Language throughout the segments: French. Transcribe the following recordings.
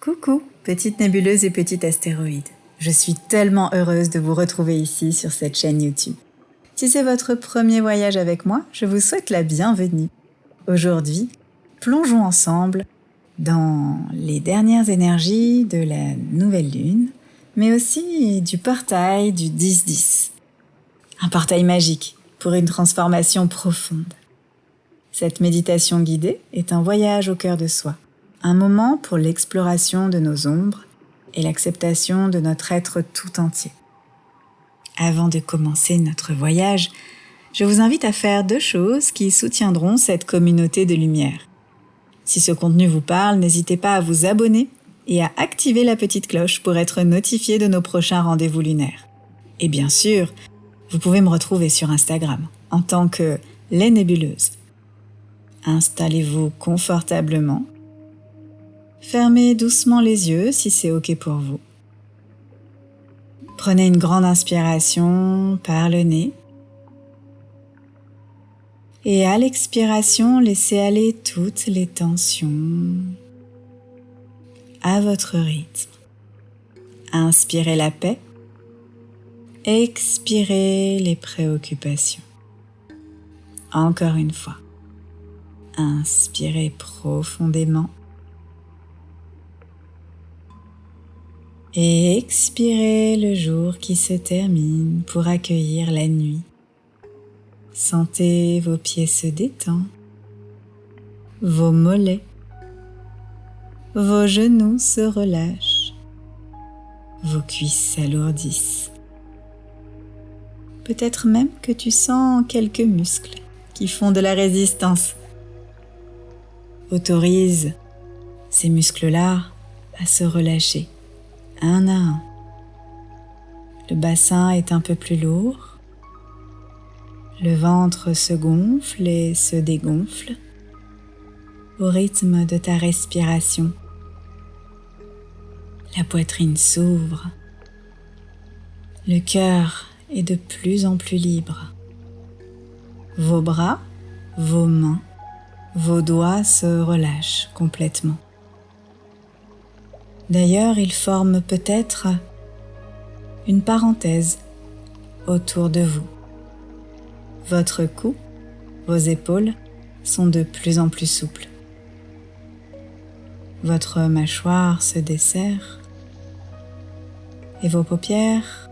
Coucou, petite nébuleuse et petit astéroïde. Je suis tellement heureuse de vous retrouver ici sur cette chaîne YouTube. Si c'est votre premier voyage avec moi, je vous souhaite la bienvenue. Aujourd'hui, plongeons ensemble dans les dernières énergies de la nouvelle lune, mais aussi du portail du 10-10. Un portail magique pour une transformation profonde. Cette méditation guidée est un voyage au cœur de soi, un moment pour l'exploration de nos ombres et l'acceptation de notre être tout entier. Avant de commencer notre voyage, je vous invite à faire 2 choses qui soutiendront cette communauté de lumière. Si ce contenu vous parle, n'hésitez pas à vous abonner et à activer la petite cloche pour être notifié de nos prochains rendez-vous lunaires. Et bien sûr, vous pouvez me retrouver sur Instagram en tant que Les Nébuleuses. Installez-vous confortablement. Fermez doucement les yeux si c'est OK pour vous. Prenez une grande inspiration par le nez. Et à l'expiration, laissez aller toutes les tensions à votre rythme. Inspirez la paix. Expirez les préoccupations. Encore une fois. Inspirez profondément. Et expirez le jour qui se termine pour accueillir la nuit. Sentez vos pieds se détendre, vos mollets, vos genoux se relâchent, vos cuisses s'alourdissent. Peut-être même que tu sens quelques muscles qui font de la résistance. Autorise ces muscles-là à se relâcher, un à un. Le bassin est un peu plus lourd. Le ventre se gonfle et se dégonfle au rythme de ta respiration. La poitrine s'ouvre. Le cœur est de plus en plus libre. Vos bras, vos mains, vos doigts se relâchent complètement. D'ailleurs, ils forment peut-être une parenthèse autour de vous. Votre cou, vos épaules sont de plus en plus souples. Votre mâchoire se desserre et vos paupières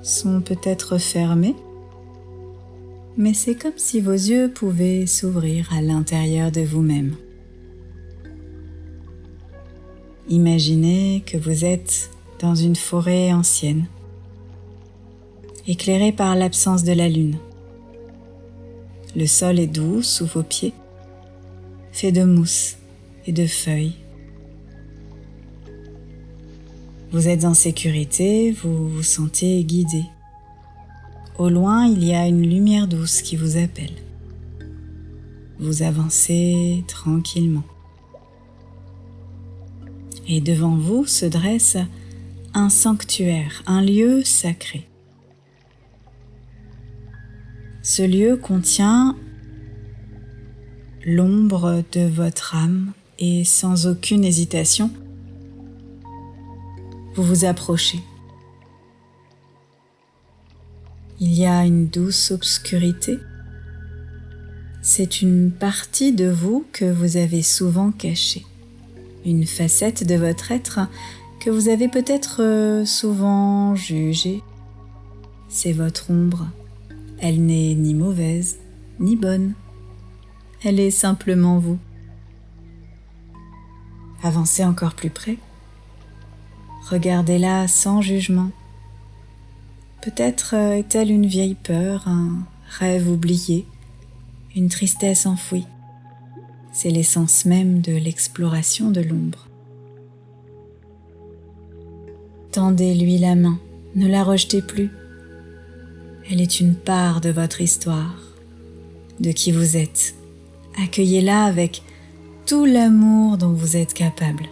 sont peut-être fermées, mais c'est comme si vos yeux pouvaient s'ouvrir à l'intérieur de vous-même. Imaginez que vous êtes dans une forêt ancienne, éclairée par l'absence de la lune. Le sol est doux sous vos pieds, fait de mousse et de feuilles. Vous êtes en sécurité, vous vous sentez guidé. Au loin, il y a une lumière douce qui vous appelle. Vous avancez tranquillement. Et devant vous se dresse un sanctuaire, un lieu sacré. Ce lieu contient l'ombre de votre âme et sans aucune hésitation, vous vous approchez. Il y a une douce obscurité. C'est une partie de vous que vous avez souvent cachée, une facette de votre être que vous avez peut-être souvent jugée. C'est votre ombre. Elle n'est ni mauvaise, ni bonne. Elle est simplement vous. Avancez encore plus près. Regardez-la sans jugement. Peut-être est-elle une vieille peur, un rêve oublié, une tristesse enfouie. C'est l'essence même de l'exploration de l'ombre. Tendez-lui la main, ne la rejetez plus. Elle est une part de votre histoire, de qui vous êtes. Accueillez-la avec tout l'amour dont vous êtes capable.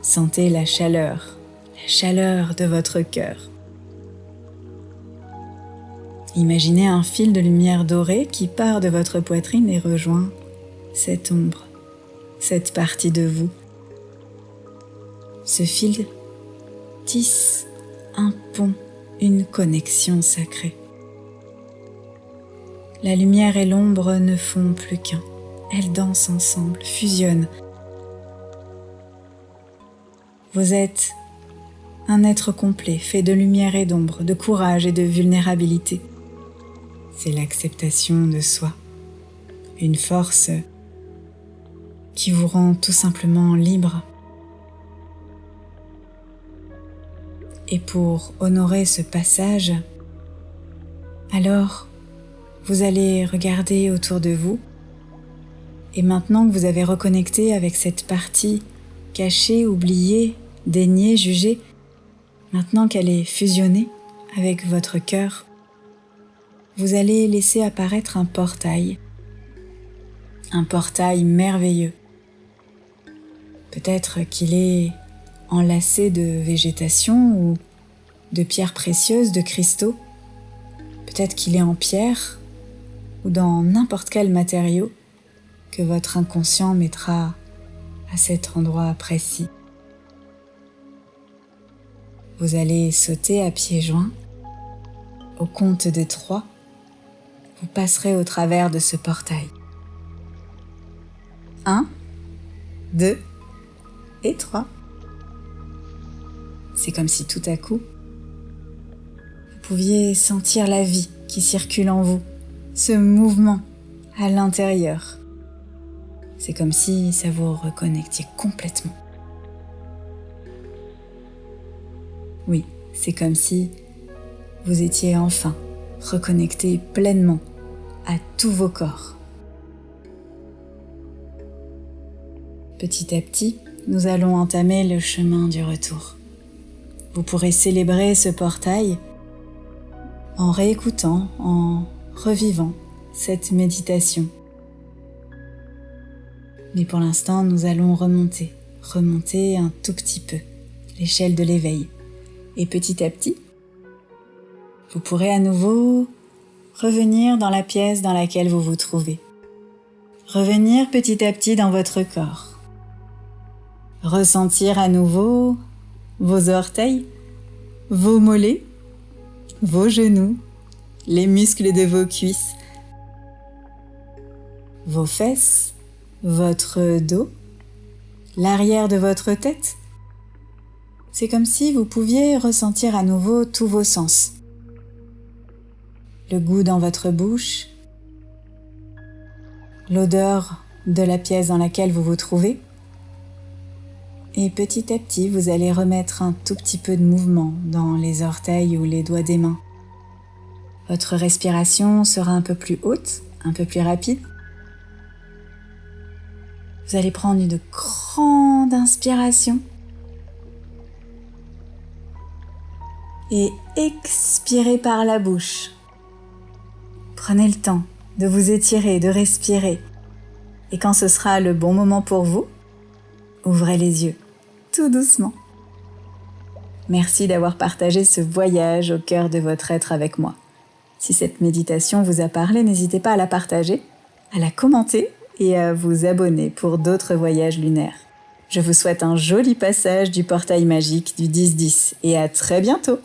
Sentez la chaleur de votre cœur. Imaginez un fil de lumière dorée qui part de votre poitrine et rejoint cette ombre, cette partie de vous. Ce fil tisse un pont, une connexion sacrée. La lumière et l'ombre ne font plus qu'un. Elles dansent ensemble, fusionnent. Vous êtes un être complet, fait de lumière et d'ombre, de courage et de vulnérabilité. C'est l'acceptation de soi, une force qui vous rend tout simplement libre. Et pour honorer ce passage, alors vous allez regarder autour de vous, et maintenant que vous avez reconnecté avec cette partie cachée, oubliée, déniée, jugée, maintenant qu'elle est fusionnée avec votre cœur, vous allez laisser apparaître un portail merveilleux. Peut-être qu'il est enlacé de végétation ou de pierres précieuses, de cristaux. Peut-être qu'il est en pierre ou dans n'importe quel matériau que votre inconscient mettra à cet endroit précis. Vous allez sauter à pieds joints. Au compte de 3, vous passerez au travers de ce portail. 1, 2 et 3. C'est comme si tout à coup, vous pouviez sentir la vie qui circule en vous, ce mouvement à l'intérieur. C'est comme si ça vous reconnectiez complètement. Oui, c'est comme si vous étiez enfin reconnecté pleinement à tous vos corps. Petit à petit, nous allons entamer le chemin du retour. Vous pourrez célébrer ce portail en réécoutant, en revivant cette méditation. Mais pour l'instant, nous allons remonter un tout petit peu l'échelle de l'éveil. Et petit à petit, vous pourrez à nouveau revenir dans la pièce dans laquelle vous vous trouvez. Revenir petit à petit dans votre corps. Ressentir à nouveau vos orteils, vos mollets, vos genoux, les muscles de vos cuisses, vos fesses, votre dos, l'arrière de votre tête. C'est comme si vous pouviez ressentir à nouveau tous vos sens. Le goût dans votre bouche, l'odeur de la pièce dans laquelle vous vous trouvez. Et petit à petit, vous allez remettre un tout petit peu de mouvement dans les orteils ou les doigts des mains. Votre respiration sera un peu plus haute, un peu plus rapide. Vous allez prendre une grande inspiration et expirer par la bouche. Prenez le temps de vous étirer, de respirer. Et quand ce sera le bon moment pour vous, ouvrez les yeux, tout doucement. Merci d'avoir partagé ce voyage au cœur de votre être avec moi. Si cette méditation vous a parlé, n'hésitez pas à la partager, à la commenter et à vous abonner pour d'autres voyages lunaires. Je vous souhaite un joli passage du portail magique du 10-10 et à très bientôt!